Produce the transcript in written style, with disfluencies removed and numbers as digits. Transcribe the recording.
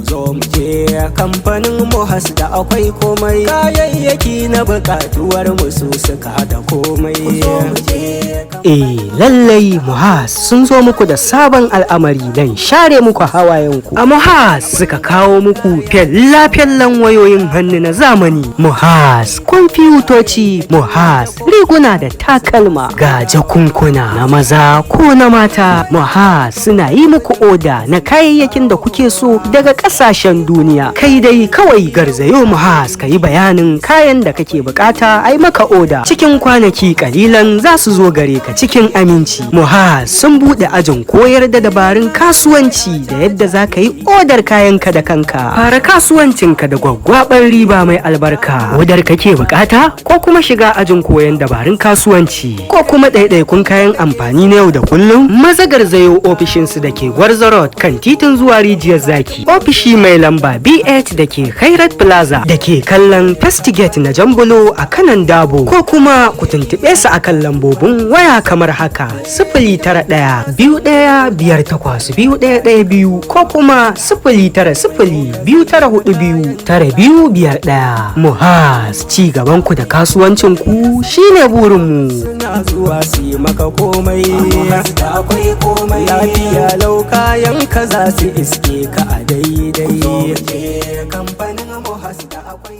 zo mu je kamfanin muhas da akwai komai, kayayyaki na bukatuwar mu su suka da komai. Lallai muhas sun zo muku da sabon al'amari dan share muku hawayenku. A muhas suka kawo muku fyalla-fyallan wayoyin hannu na zamani, muhas kwamfutoci, muhas riguna da takalma, ga jakunkuna na maza ko na mata. Muhas suna yi muku oda na kayayyakin da kuke so daga kasashen duniya. Kai dai kawai garzayo muhas ka yi bayanin kayan da kake bukata ai maka oda, cikin kwanaki kalilan za su zo gare ka cikin aminci. Muhas sun bude ajin koyar da dabarun kasuwanci da yadda za ka yi odar kayanka da kanka. Fara kasuwancinka da gwaggwabar riba mai albarka. Odar kake bukata ko kuma shiga ajin koyon dabarun kasuwanci ko kuma ɗaiɗaikun kayan amfani na yau da kullum? Maza garzayo ofishinsu da ke Gwarzo Road kan titin zuwa Rijiyar Zaki. Ofishi mai lamba B8 da ke Khairat Plaza da ke kallon Festigate na Jambulo a kanan Dabo, ko kuma ku tuntuɓe su akan lambobin waya kamar haka: 091-2158-2112 ko kuma 090-294-251. Muhas, ci gabanku da kasuwancinku shine burinmu. Suna zuwa su yi maka komai, muhas da akwai komai, lafiya lau kayan ka za su iske ka a daidai. Kamfanin muhas da akwai